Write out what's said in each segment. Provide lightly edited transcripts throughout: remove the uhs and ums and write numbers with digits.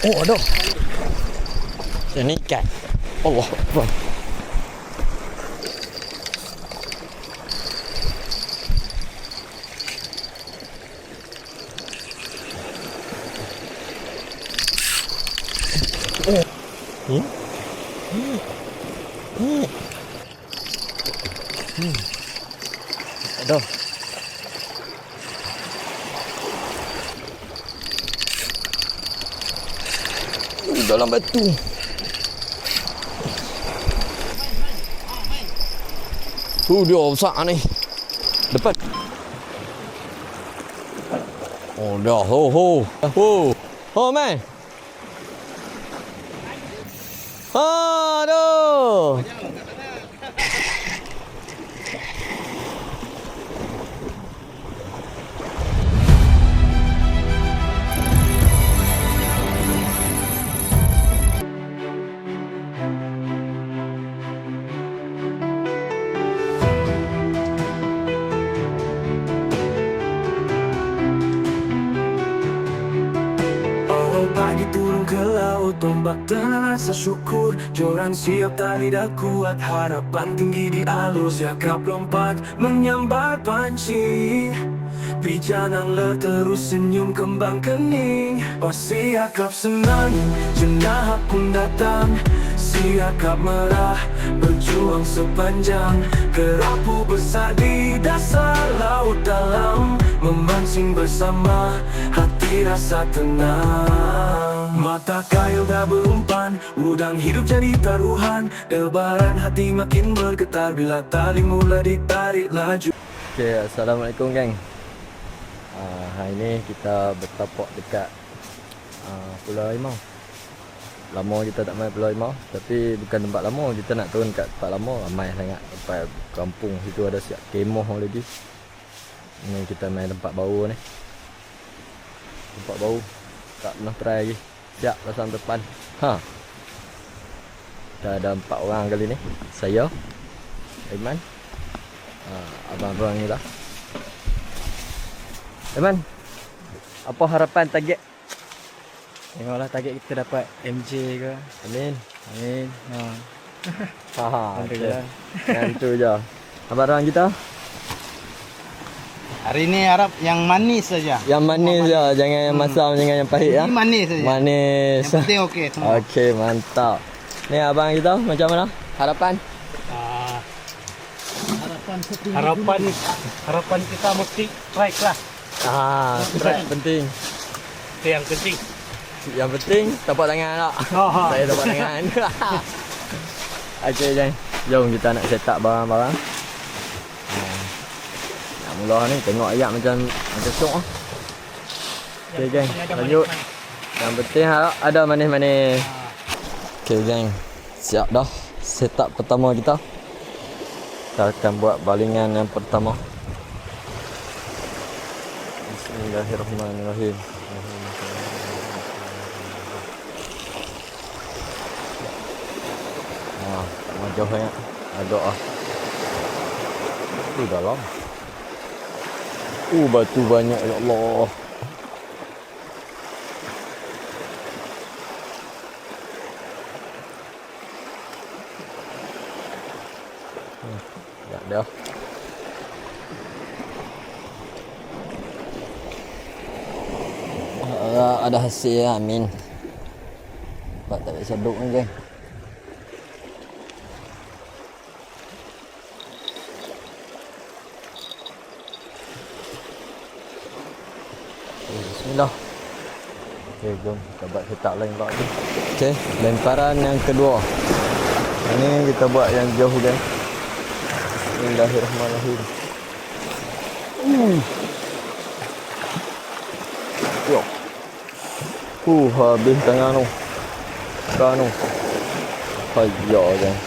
Oh, ada. Ini ikan. Allah Akbar. Oh. Ada. Dalam batu. Dia besar ni. Depan. Oh, dah. Oh, man. Aduh. Pagi turun ke laut, tombak dengan rasa syukur. Joran siap, tali dah kuat, harapan tinggi di alus. Yakap lompat menyambar panci, pijanang terus senyum kembang kening. Si Yakap senang, jenah pun datang. Si Yakap merah, berjuang sepanjang. Kerapu besar di dasar laut dalam, memancing bersama, hati rasa tenang. Mata kail dah berumpan, udang hidup jadi taruhan. Debaran hati makin bergetar bila tali mula ditarik laju. Okay, Assalamualaikum geng. Hari ni kita bertapak dekat Pulau Rimau. Lama kita tak main Pulau Rimau, tapi bukan tempat lama, kita nak turun kat tempat lama. Ramai sangat tempat kampung situ, ada siap kemah lagi. Ni kita main tempat baru ni. Tempat baru, tak pernah try lagi. Siap pasang depan. Kita ada 4 orang kali ni. Saya, Aiman, abang-abang ni lah. Aiman, apa harapan target? Tengoklah target kita dapat MJ ke. Amin. Amin. Okay. Yang tu je. Abang-abang kita? Hari ni harap yang manis saja. Yang manis je, jangan yang masam, jangan yang pahit ya. Ini manis saja. Manis. Yang penting okey semua. Okey, mantap. Ni abang kita macam mana? Harapan? Harapan kita mesti strike lah. Strike penting. Itu yang penting. Yang penting tapak tangan tak? Saya tapak tangan. Okey, jom kita nak set up barang-barang. Nak mula ni tengok ayat macam sok ah. Okey geng, lanjut. Yang penting ada manis-manis. Okey geng, siap dah set up pertama kita. Kita akan buat balingan yang pertama. Bismillahirrahmanirrahim. Jauh sangat. Agak dalam. Batu banyak ya Allah. Ya dah. Ada hasil ya, amin. Sebab tak bisa duduk ni geng. Bismillah. Okey, jom kita buat setup lain pula ni. Okey, lemparan yang kedua. Ini kita buat yang jauh geng. Bismillahirrahmanirrahim. Yo. Habis tangan tu. Kanu. Hayya geng.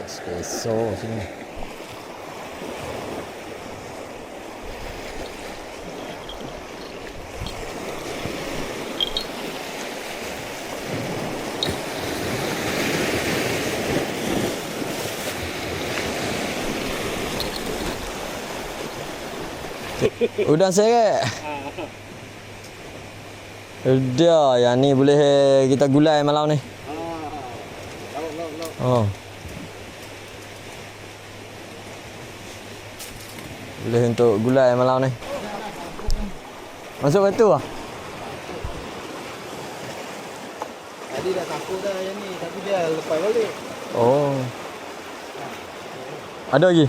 espresso sini. Udang seret. Udah, yang ni boleh kita gulai malam ni. Oh. Boleh untuk gulai malam ni. Masuk batu ah. Tadi dah takut dah yang ni, tapi dia lepas balik. Oh. Ada lagi?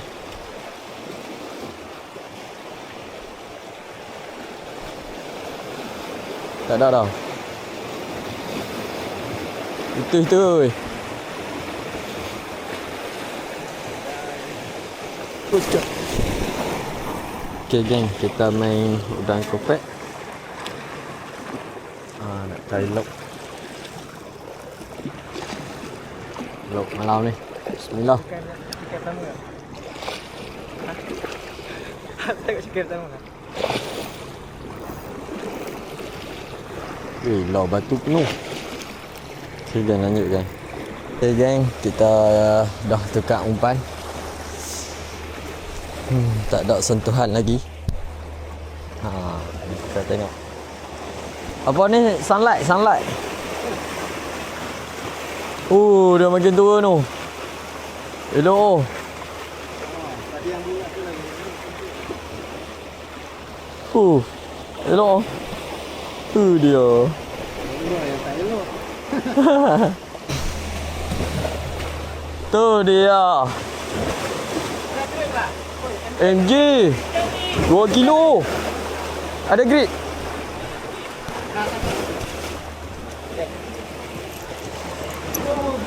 Tak ada dah. Itu weh. Okay geng, kita main udang kopek. Nak cari lok. Lok malam ni. Bismillah. Cikir pertama tak? Tengok cikir pertama tak? Lah batu penuh. Okay geng, lanjut geng. Okay geng, kita dah tukar umpan. Tak ada sentuhan lagi. Kita tengok. Apa ni? Sunlight. Dia makin tua tu. Elok. Tadi yang bulat tu lagi. Elok. Dia. Elok yang tak elok. Tu dia. MG 2 kilo. Ada grit.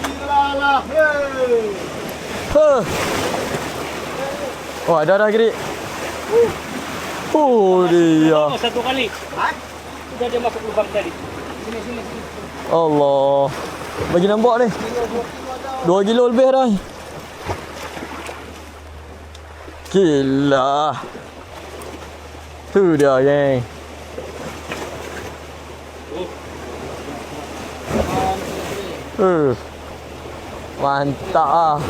Gila lah. Oh, ada dah grit. Dia. Satu kali. Sudah dia masuk lubang tadi. Sini. Allah. Bagi nampak ni. 2 kilo lebih dah. Gila. Tu dia geng. Mantap ah.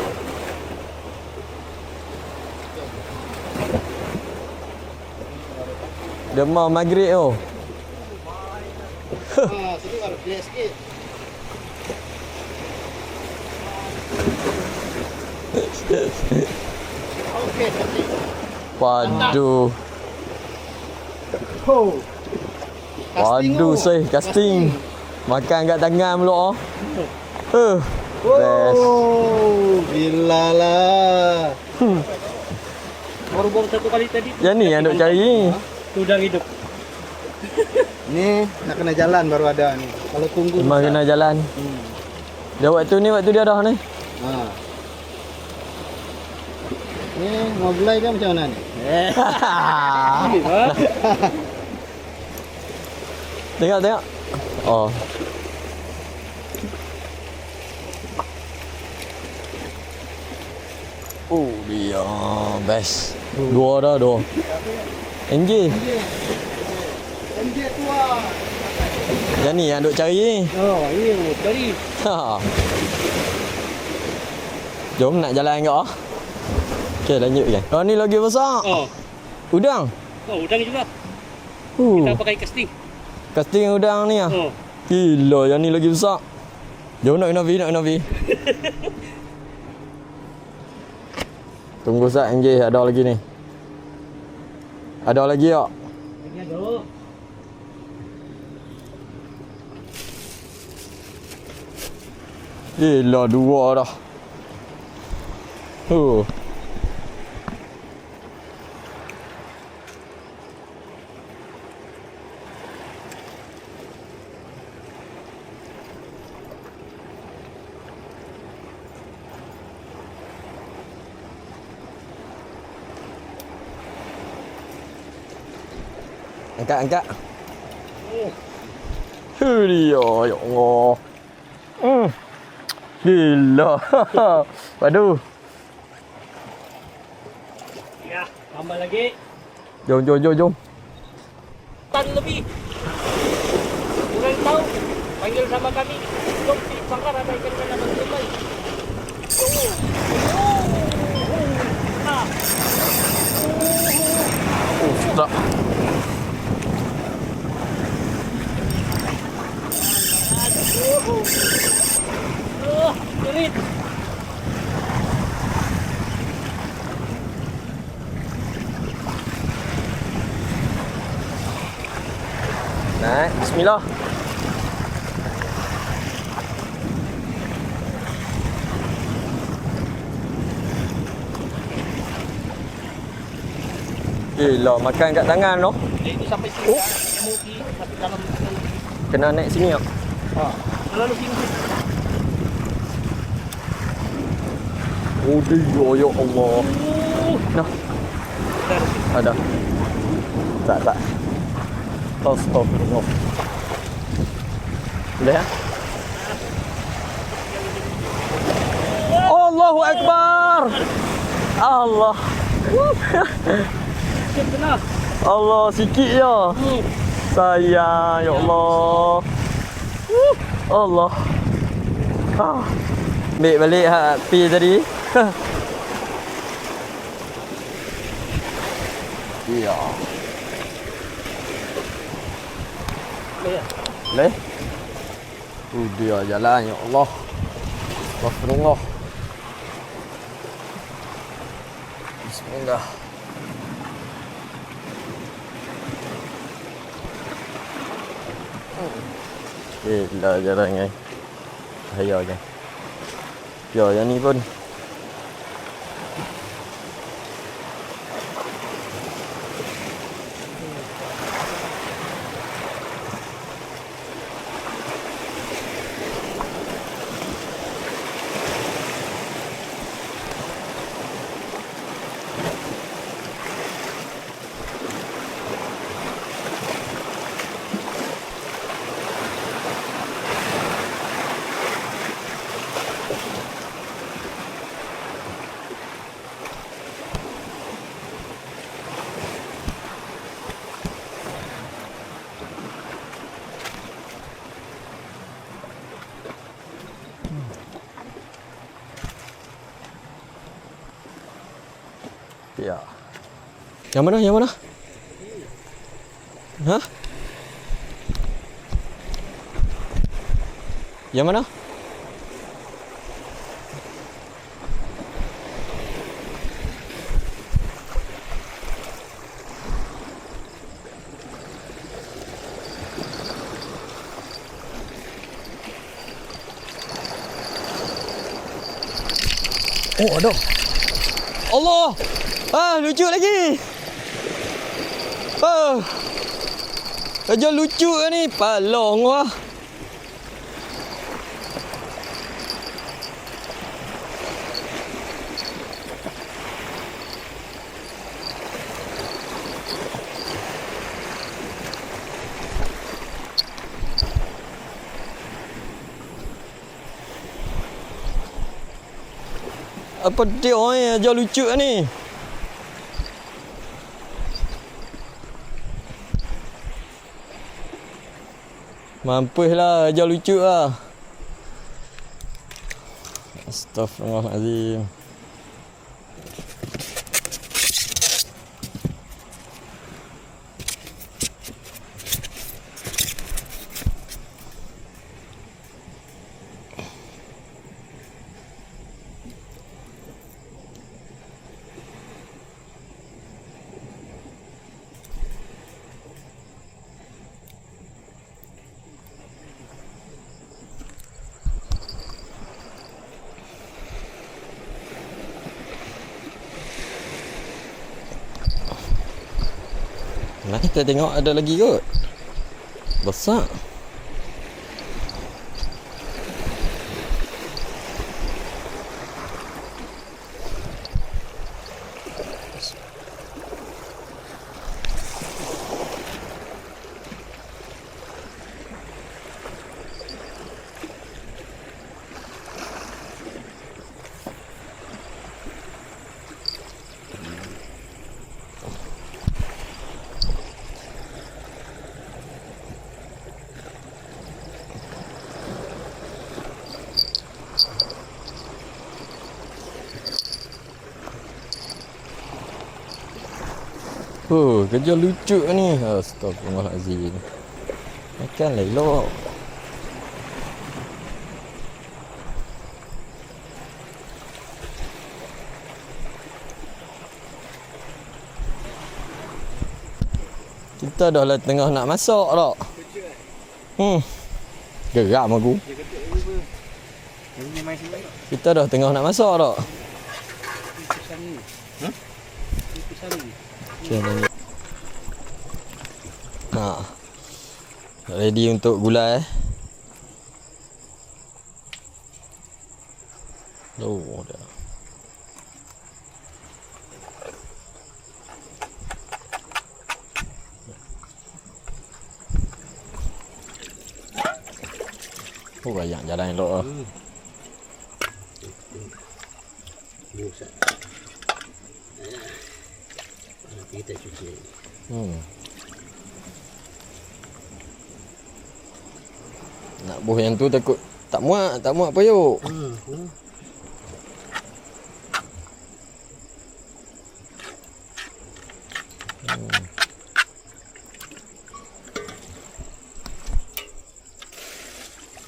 Demam maghrib tu. Sini baru clear sikit. Okey, cantik. Waduh. Waduh, say casting. Makan kat tangan pula. Best. Gila lah. Baru buang satu kali tadi. Yang ni yang duk cari. Tu udang hidup. Ni nak kena jalan baru ada ni. Kalau tunggu Memang kena jalan. Dia waktu dia dah ni. Ha. Ni mau gulai kan macam mana ni? Tengok. Oh. Dia best. Dua. NJ. MJ tua. Yang ni yang duk cari ni. Oh, ini tadi. Jom nak jalan ke? Okey, lanjut kan. Oh, ni lagi besar. Oh, Udang. udang juga. Kita pakai casting. Casting udang ni ah. Oh. Gila, yang ni lagi besar. Jom nak Navi. Tunggu sat MJ, ada lagi ni. Ada lagi tak? Ini ada. Gila, dua dah. Angkat. Dia, ya Allah. Gila. Waduh. Ya, tambah lagi. Jom. Tan lebih. Kurang tahu. Panggil sama kami. Jom, Sangkar ada ikan nama Sulai. Tak. Jerit. Naik, bismillah. Gila, makan kat tangan tu. Ini sampai sini. MOT sampai dalam. Kena naik sini tak? Lalu sini. Oh, dia, ya Allah. Nah, ada. Tak. Astagfirullah. Boleh ya? Allahu Akbar. Allah. Kena. Allah, sikit je. Sayang, ya Allah. Allah. Ambil balik pi tadi. Ya. Boleh? Dia jalan, ya Allah. Astagfirullah. Bismillah. Gila jalan kan. Bahaya kan. Ya, yang ni pun. Ya. Yang mana? Hah? Yang mana? Oh, ada. Allah. Lucu lagi. Aja lucu ni, palong wah. Apa dia orang aja lucu ni? Mampus lah, aja lucu lah. Astaghfirullahaladzim. Nah, kita tengok ada lagi kot. Besar. Kerja lucu ni. Astagfirullahalazim. Makanlah elok. Kita dah lah tengah nak masak tak? Geram aku. Kita dah tengah nak masak tak? Okay, ni. Ready untuk gulai. Oh, dah. Oh, banyak jalan elok lah. Kita cuci. Nak buh yang tu takut tak muat payuk.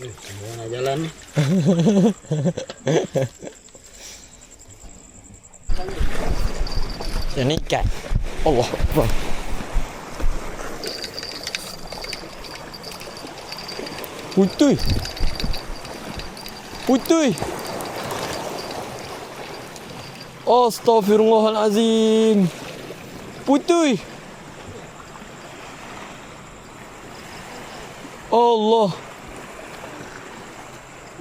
Semua nak jalan ni. Yang ni ikan. Allah Akbar. Putui. Astaghfirullahalazim. Putui. Allah.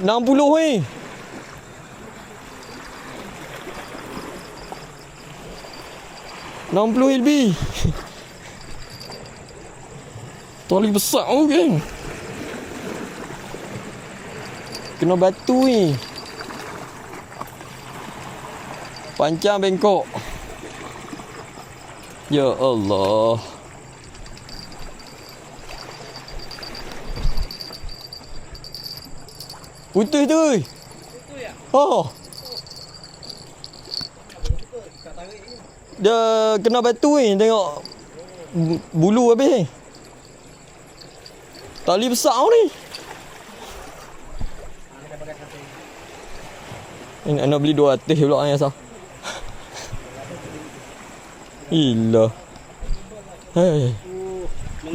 60 ni. lebih. Tali besar kan. Kena batu ni. Panjang bengkok. Ya Allah. Putih tu. Putih ya? Oh. Dia kena batu ni, tengok bulu habis ni. Tali besar ni. Ini nak beli 200 pula ni asal. Gila. Hei.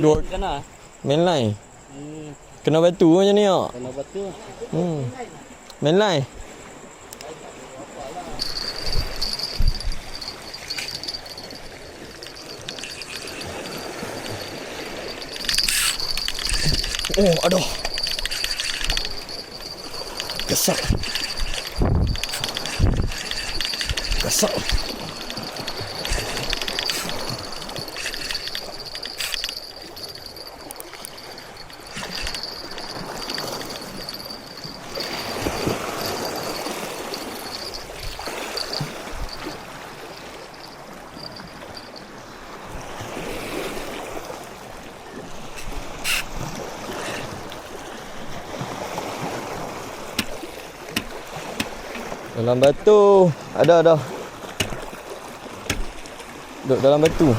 Dua Kena. main line. Kena batu macam ni ah. Kena batu. Main line. Oh, aduh. Gasak. Dalam batu. Ada. Duduk dalam batu.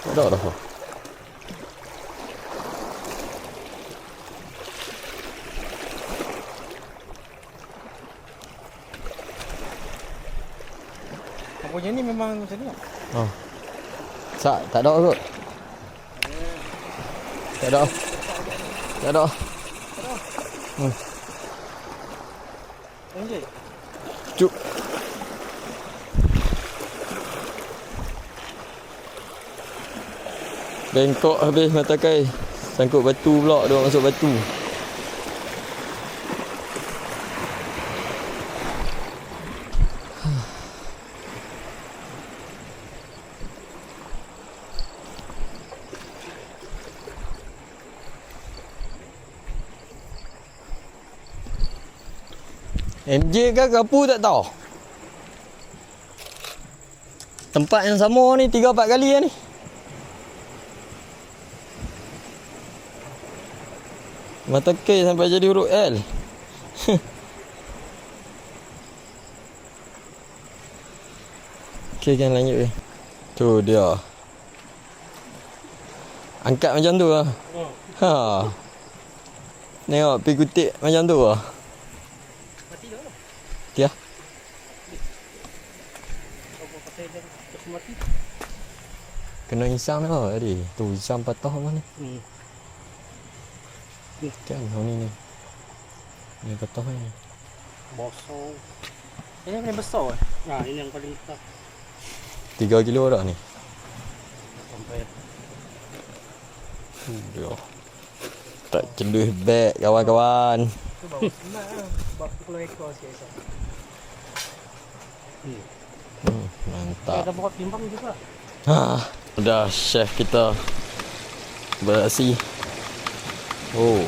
Ada dah. Punya ni memang macam ni. Oh. Tak ada kot. Tak ada. Cuk. Bengkok habis mata kai. Sangkut batu pula, dia masuk batu. MJ ke kapu tak tahu. Tempat yang sama ni 3-4 kali lah ni. Mata K sampai jadi huruf L. Okey kan lanjut ke. Tu dia. Angkat macam tu lah. Ha. Tengok pergi kutip macam tu lah. Mati dah. Dia. Apa pasal dia terus mati? Kena isang dah tadi. Tu isang patah mana ni. Kan ni. Ni patah ni. Bosong. Ini yang paling besar eh? Nah, ini yang paling besar. 3 kilo dah ni. Sampai Dia. Tak celus beg kawan-kawan. tu bawa semak lah. Sebab tu kalau ekor sikit. Mantap. Ada bawa timbang juga. Ha, dah chef kita beraksi. Oh.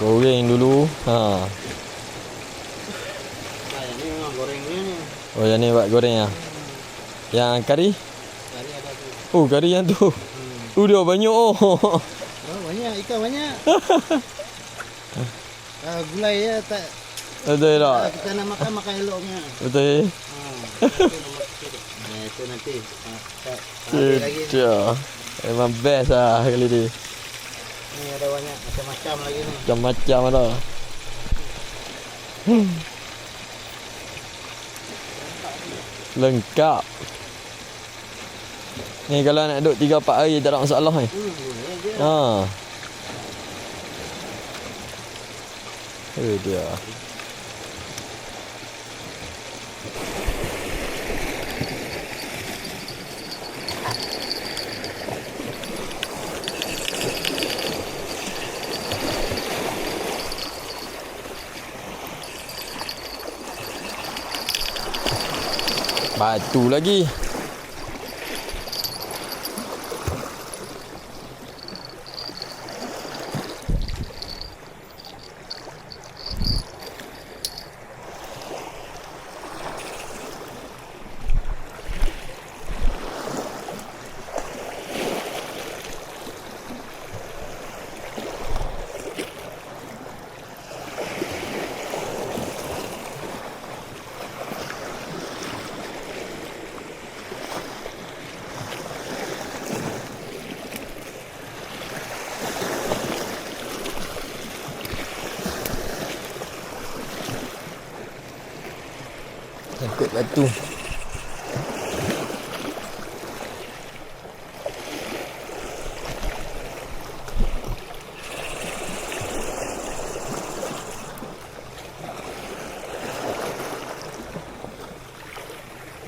Goreng dulu. Ha. Yang ni memang gorengnya ni. Oh yang ni buat goreng ah. Yang kari? Kari ada tu. Oh kari yang tu. Dia banyak oh. Oh, banyak ikan banyak. Gulai ya tak. Betul tak? Kita nak makan eloknya. Betul. Itu nanti. Ada lagi. Dia. Memang best lah kali ni. Ni ada banyak macam-macam lagi ni. Macam-macam ada. Lengkap. Ni kalau nak duduk 3-4 hari tak ada masalah ni. Ha. Dia. Batu lagi. Takut batu.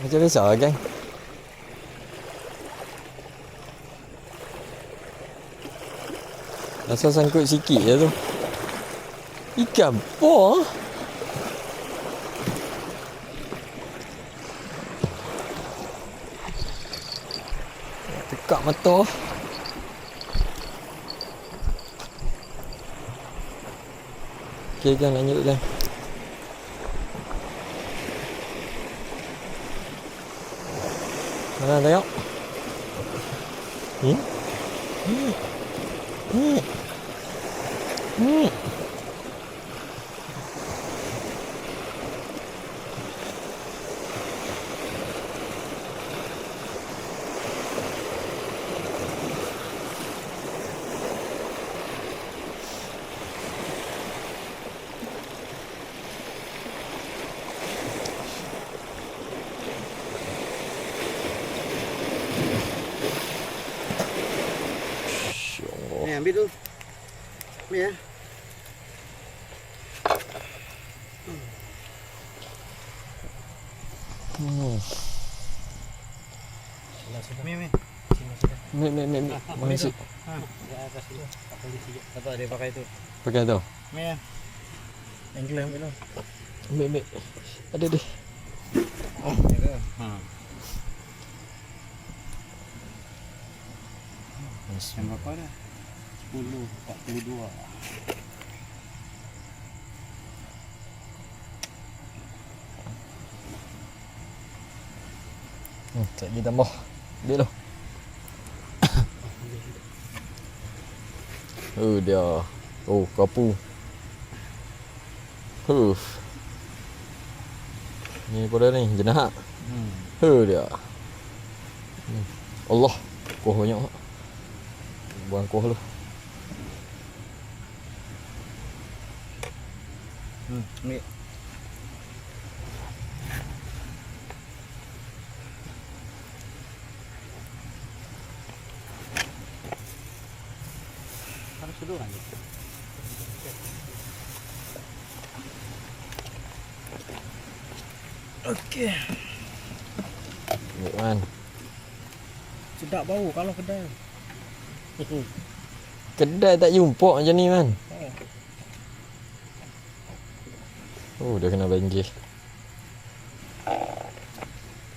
Macam biasa lah kan. Rasa sangkut sikit je tu. Ikan apa? Tekak mata. Okey kan lanjut kan. Mana tengok. Ni ambil tu. Ambil ya. Mi. Mik. Masuk. Apa dia pakai tu? Pakai tu. Mi ya. Angle ambil lah. Mik. Ada deh. Yang berapa dah? 10, 42. Tak lagi tambah. Ambil tu. Dia. Oh, kapu. Ni pada ni, jenah. Dia. Allah, kuah banyak. Buang kuah lu. Ni. Harus dulu kan. Okey. Ni man. Sedap bau kalau kedai. Kedai tak jumpa macam ni man. Dah kena banjir.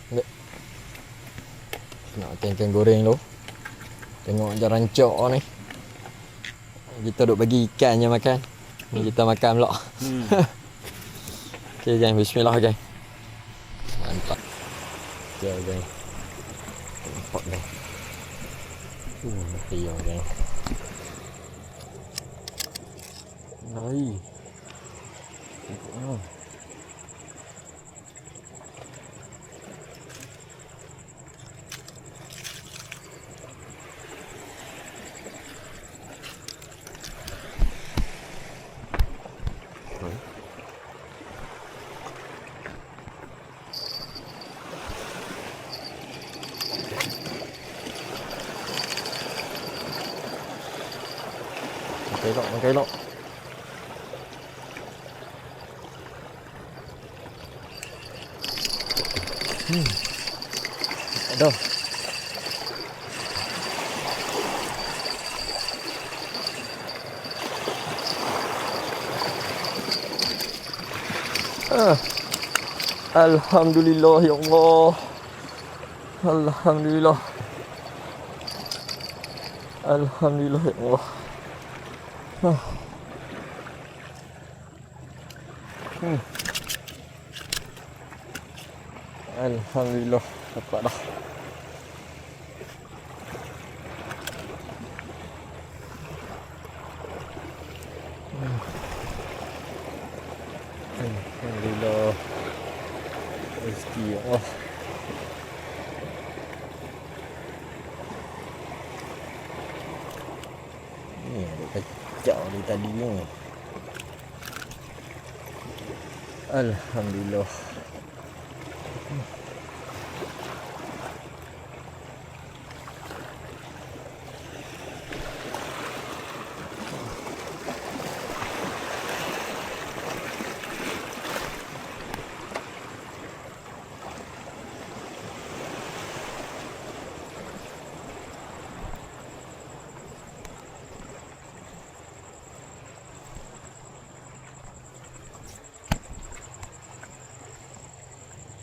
Dek. Nak ikan goreng tu. Tengok je rancak ni. Kita duk bagi ikan je makan. Ni kita makan pula. Okey gang, bismillah gang. Mantap. Okey gang. Nampak dah. Iya gang. Nai. Oh. Makan elok. Aduh. Alhamdulillah ya Allah. Alhamdulillah. Alhamdulillah ya Allah. Alhamdulillah dapat dah. Alhamdulillah. Rezeki ya Allah. Ni ada kacau ni tadi ni. Alhamdulillah.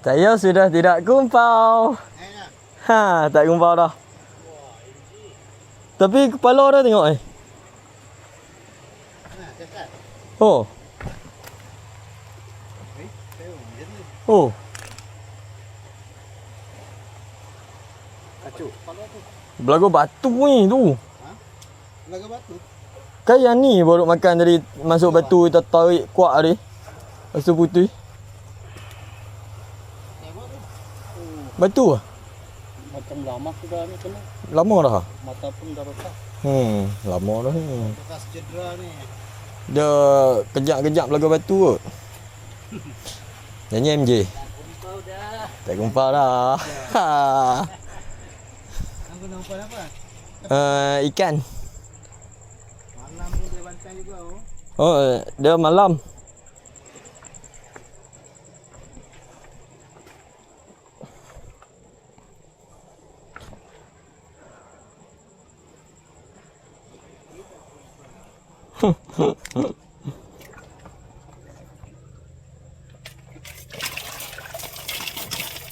Saya sudah tidak kumpau. Tak kumpau dah. Tapi kepala dah tengok Oh. Oh. Kacau. Belaga batu ni tu. Belaga batu. Kan yang ni baru makan tadi masuk batu kita tarik kuat tadi. Rasa putih. Batu ah? Macam lama sudah ni kena. Lama dah? Mata pun dah rosak. Lama dah ni. Bekas cedera ni. Dia kejap-kejap belaga batu kot. Nyanyi MJ. Kumpau dah. Tak kumpau dah. Aku nampak apa? Ikan. Malam ni dia bantai juga Dia malam.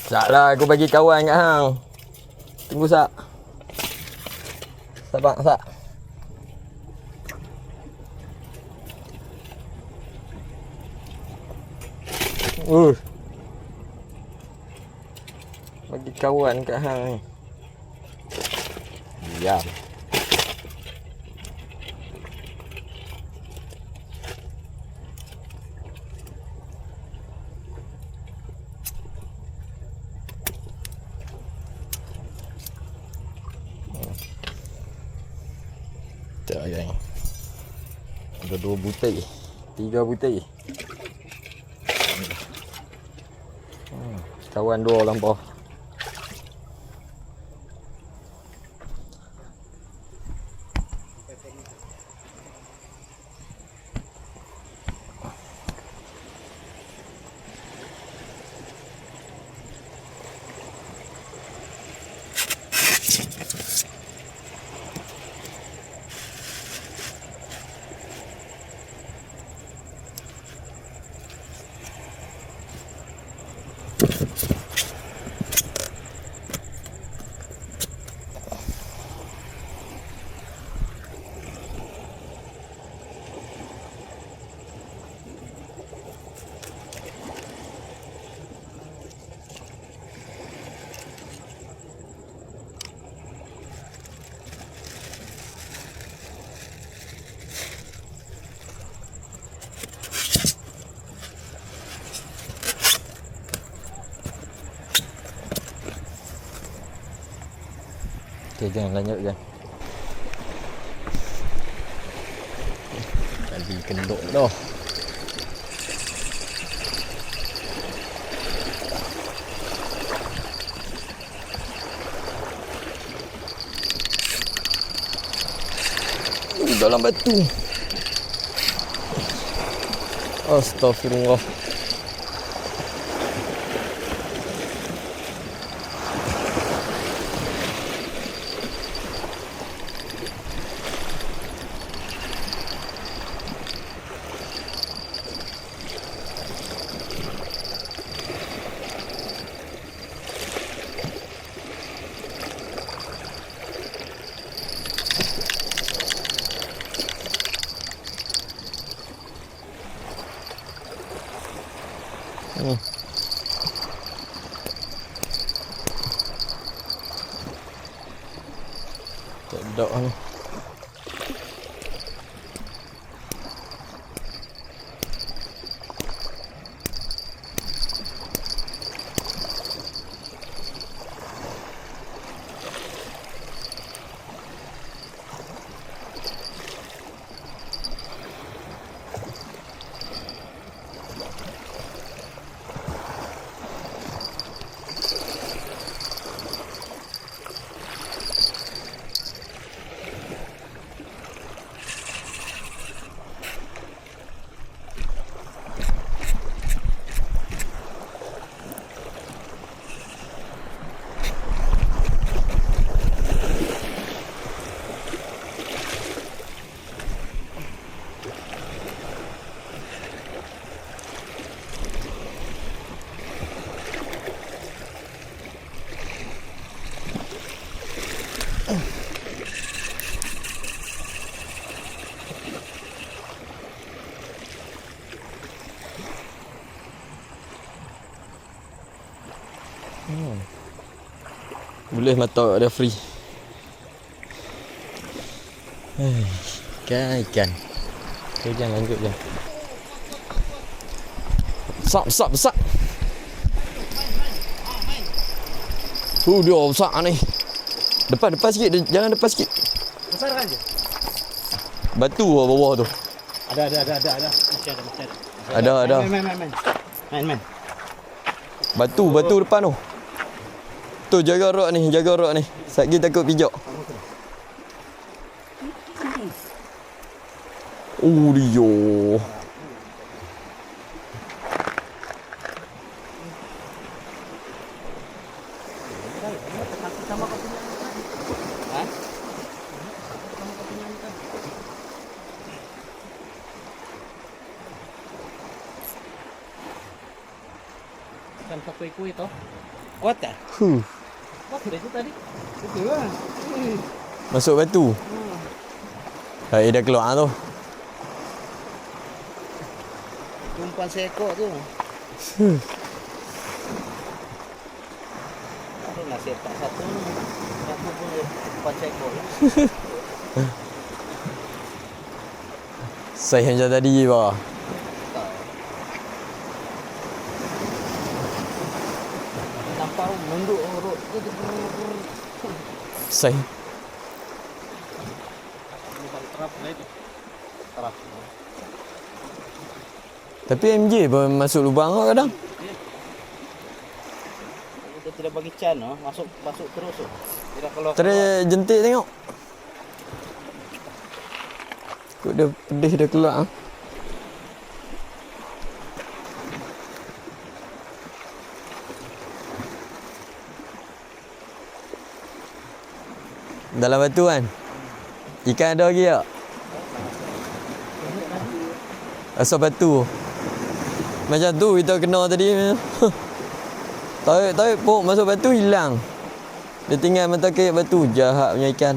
Saklah aku bagi kawan kat hang. Tunggu sak. Sabar sak. Bagi kawan kat hang ni. Diam. Tak geng. Ada 2 butir. 3 butir. Kawan 2 lampau. Okey, jangan lanjut kan. Tadi kenduk dah. Dalam batu. Astagfirullah. Tak ada ni. Boleh mata ada free. Ikan. Okay, jangan lanjut je. Besar. Dia besar ni. Depan sikit, jangan depan sikit. Besar kan je? Batu bawah tu. Ada. Ada. Main. Batu depan tu. Tu jaga rak ni. Satgi takut pijak. Dia. Kan kuih tu. Kuat tak? Kuat itu tadi. Betul lah. Masuk batu. Dah keluar tu. Umpan seekor tu. Ada nak sepak satu. Aku pun umpan seekor lah. Saya macam tadi bah. Nampak menduk urut. Terap lah itu. Terap. Tapi MJ pun masuk lubang kau kadang. Kita tidak bagi can, no? masuk terus. Tidak kalau Terus jentik tengok. Kok dia pedih dia keluar. Ha? Dalam batu kan? Ikan ada lagi tak? Asal batu. Macam tu kita kena tadi. Tarik pok masuk batu hilang. Dia tinggal mata kek batu. Jahat punya ikan.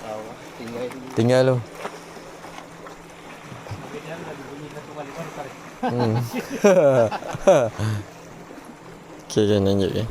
tahu, tinggal itu. Tinggal lu. Hmm. Okay, kan lanjut ya.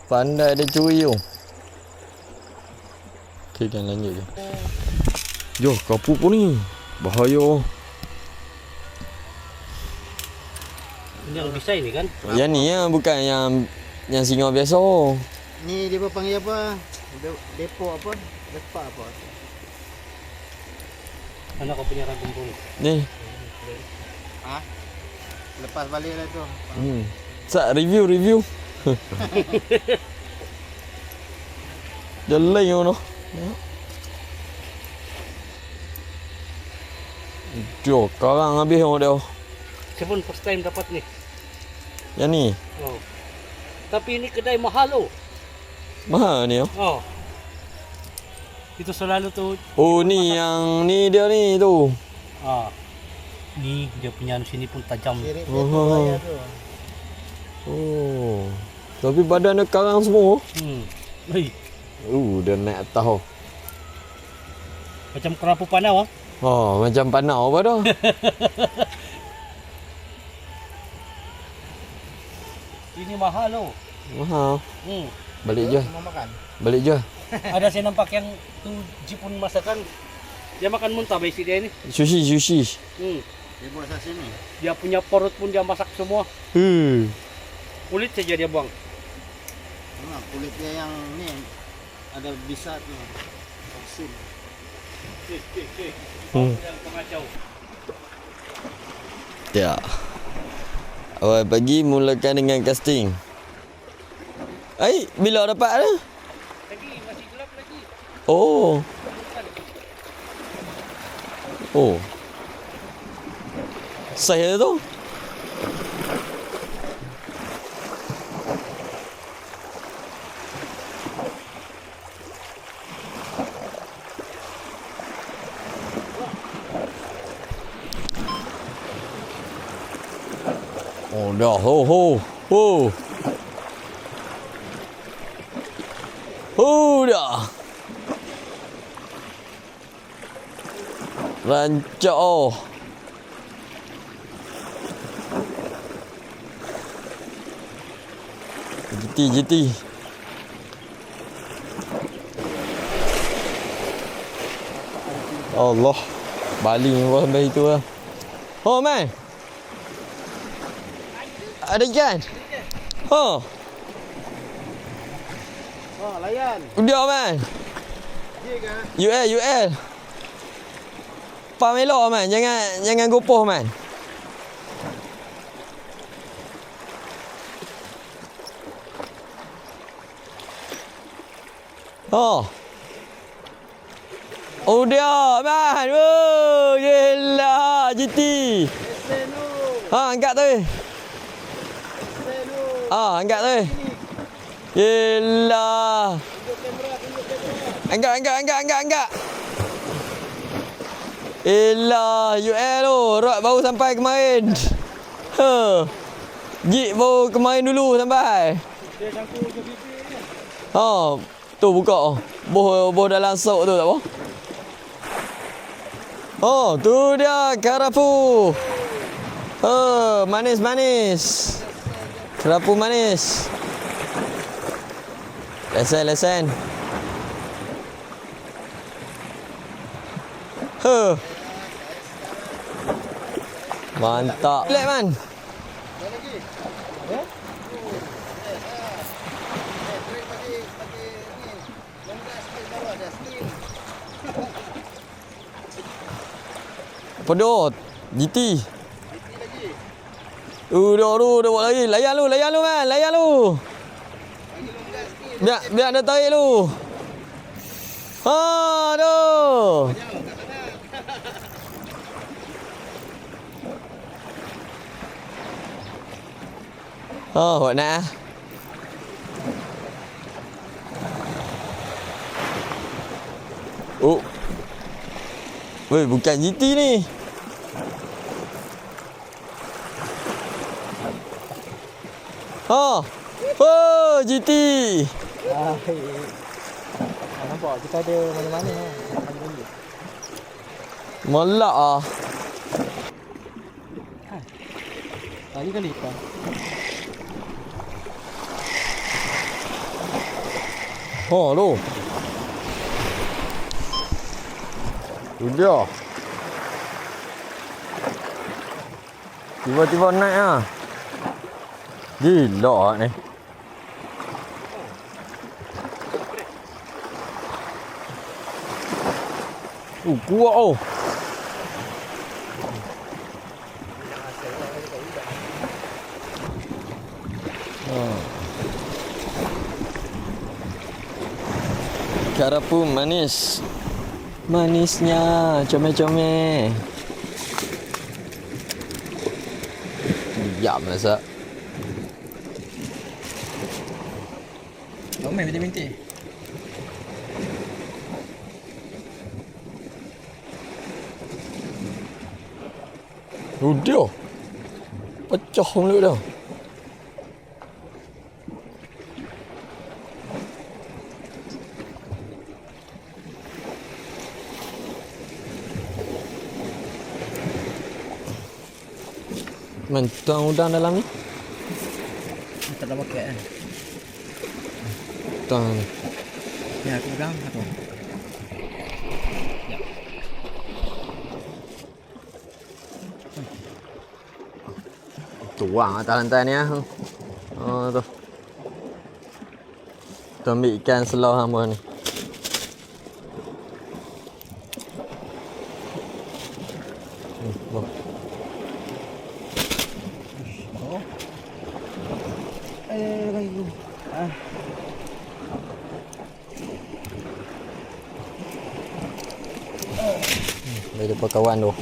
Pandai dia curi tu. Okay, kan lanjut je. Joh, kapuk pun ni. Bahaya. Yang bisa ini kan? Yang ni ya, bukan yang singa biasa. Ni dia panggil apa? Depo apa? Depa apa? Mana kau punya ragam pun? Ni. Ha? Lepas balik lah tu. Sat review. Jalan yang mana? Jom, sekarang habis tengok dia. Saya pun first time dapat ni. Yang ni, Oh. Tapi ini kedai mahal oh. mahal ni. Oh. Itu selalu tu. Oh, ni yang ni dia ni tu. Ah. Ni dia punya anu sini pun tajam. Kirik Oh. depo bayar tu. Oh. Tapi badan dia karang semua. Hei, Dia naik atas. Oh, macam kerapu panau ah. Macam panau apa dah. Ini mahal oh. Mahal. Hmm. Balik je. Mau makan? Balik je. Ada saya nampak yang tu jipun masakan. Dia makan muntah basic dia ini. Sushi. Dia buat sashimi. Dia punya perut pun dia masak semua. Kulit saja dia buang. Kulit dia yang ni ada bisa tu. Toksin. Yang pengacau. Ya. Awal pagi mulakan dengan casting. Bila dapat dah? Lagi masih gelap lagi. Oh. Saya tu. Oh dah. Dah. Rancak GT. Allah. Baling bawah sampai itu lah. Oh, man. Ada ikan? Layan. Udah, man. Dia kan? UL. Pamelo, man. Jangan gopoh, man. Udah, man. Yelah, GT. Angkat tu. Angkat tu. Yelah. Angkat. Yelah, UL tu. Rod baru sampai kemarin. Jik baru kemarin dulu sampai. Dia sangkut ke bibir ni. Oh, tu buka oh. Boh dalam sok tu tak apa? Oh, tu dia karapu. Oh, manis. Karapu manis. Lesen. Mantap. Lek man. Pedot GT. Dah buat lagi. Layan lu man, layan lu. Biar dia tarik lu. Aduh. Oh, buat nak. Oh. Weh, bukan GT ni. Oh. Oh, GT. Nampak kita ada mana-mana. Melak ah. Lagi kali ikan. Oh, tu. Tu dia. Tiba-tiba naik ah. Gila ni. Kuat oh. Karapu manis. Manisnya comel-comel. Diam masa. Kau main minta. Udah. Pecah mulut dah. Mentang udang dalam ni. Tak ada pakai kan. Tang. Ya, aku pegang satu. Tuang atas lantai ni ah. Oh tu. Tu ambil ikan selau hamba ni. Dia jumpa kawan tu.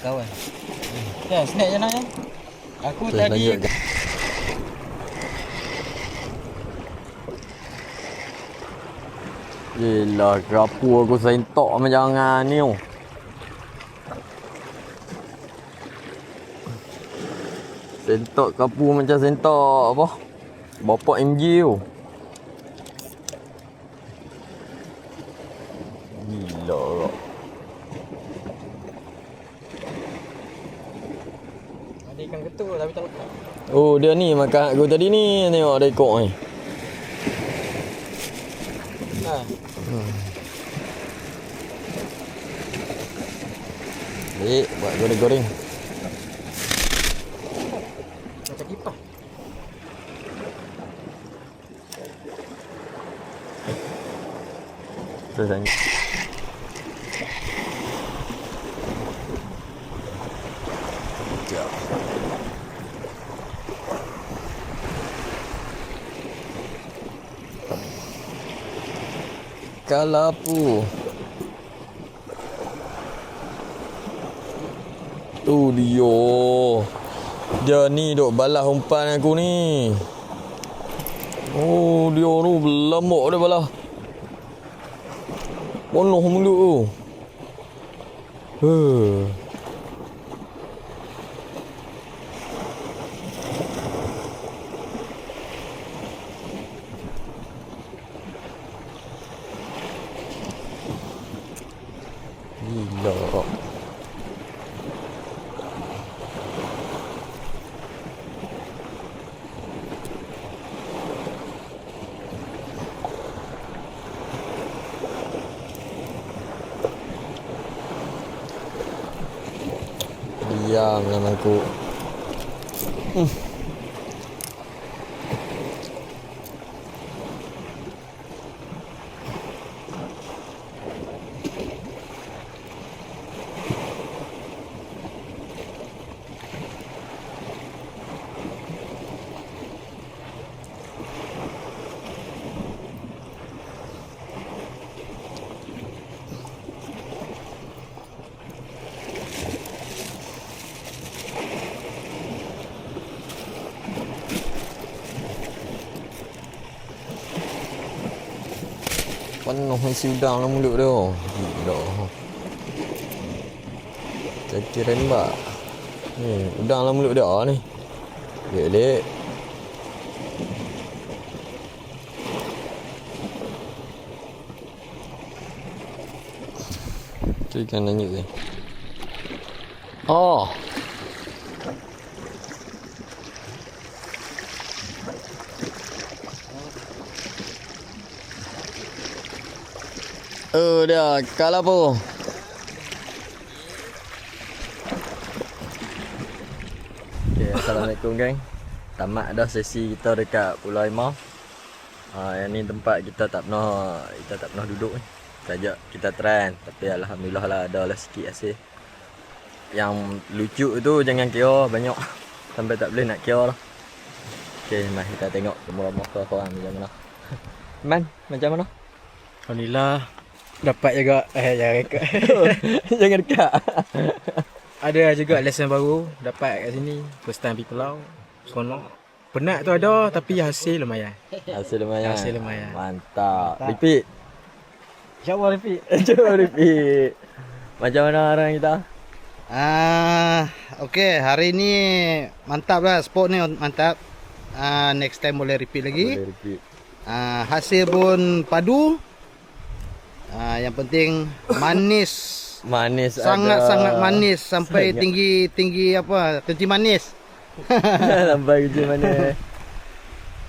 Kawan. Ya, snack je nak ya. Aku Terus tadi lanjut. Gila, kerapu aku sentok macam ni oh. Sentok kerapu macam sentok apa? Bapak MG tu. Gila kak. ada ikan ketul tapi tak lekat. Oh, dia ni makan aku tadi ni. Tengok ada ikut ni. Ha. Baik, buat goreng-goreng. Macam kipas. Terus lanjut. Sekejap. Kalapu. Tu dia. Dia ni duk balas umpan aku ni. Oh, dia tu lemuk dia balas. Penuh mulut tu. Diam lah mangkuk. Penuh isi udang dalam mulut tu. Gila. Kaki rembak. Ni, udang dalam mulut dia ni. Lek-lek. Tu ikan lanjut ni. Oh. Oh dia, kalau apa? Okay, Assalamualaikum geng. Tamat dah sesi kita dekat Pulau Imau. Yang ni tempat kita tak pernah duduk ni. Kita try kan. Tapi alhamdulillah lah ada lah sikit hasil. Yang lucu tu jangan kira banyak. Sampai tak boleh nak kira lah. Okay, mari kita tengok semua korang macam mana. Man, macam mana? Alhamdulillah dapat juga jangan rekod. Jangan dekat. Ada juga lesson baru dapat kat sini. First time pergi pulau. Seronok. Penat tu ada tapi hasil lumayan. Hasil lumayan. Hasil lumayan. Mantap. Repeat. InsyaAllah repeat. Cuba repeat. Macam mana orang kita? Okey, hari ni mantap lah, spot ni mantap. Next time boleh repeat lagi. Boleh repeat. Hasil pun padu. Yang penting manis. Manis Sangat-sangat manis sampai Sangat. tinggi apa? Kencing manis. Sampai kerja mana.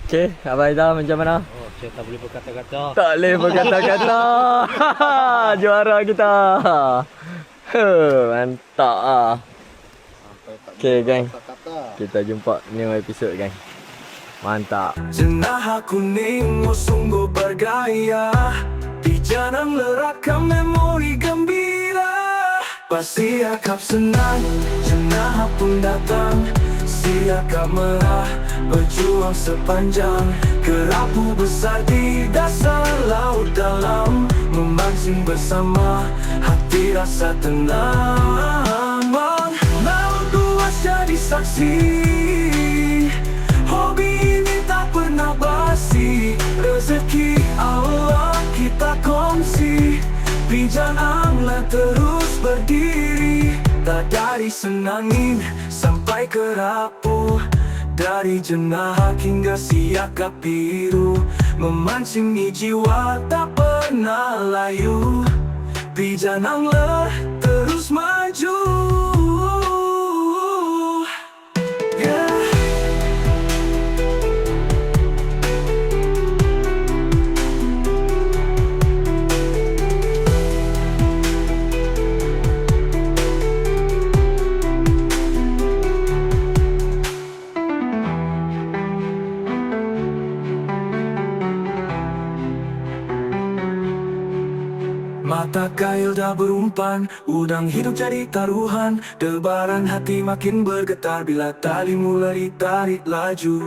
Okay, Abang Aizah macam mana? Oh, saya tak boleh berkata-kata. Tak boleh berkata-kata. Juara kita. Mantap ah. Okay geng, kita jumpa new episode geng. Mantap. Jenah kuning sungguh bergaya di jalan lerakkan memori gembira. Bersiakap senang, jenah pun datang. Siakap merah, berjuang sepanjang. Kerapu besar di dasar laut dalam. Memancing bersama, hati rasa tenang. Laut luas jadi saksi. Hobi ini tak pernah basi. Rezeki Allah kita kongsi. Pijan angler terus berdiri. Tak dari senangin sampai kerapu. Dari jenah hingga siakap biru. Memancingi jiwa tak pernah layu. Pijan angler terus maju. Mata kail dah berumpan, udang hidup jadi taruhan. Debaran hati makin bergetar bila tali mulai ditarik laju.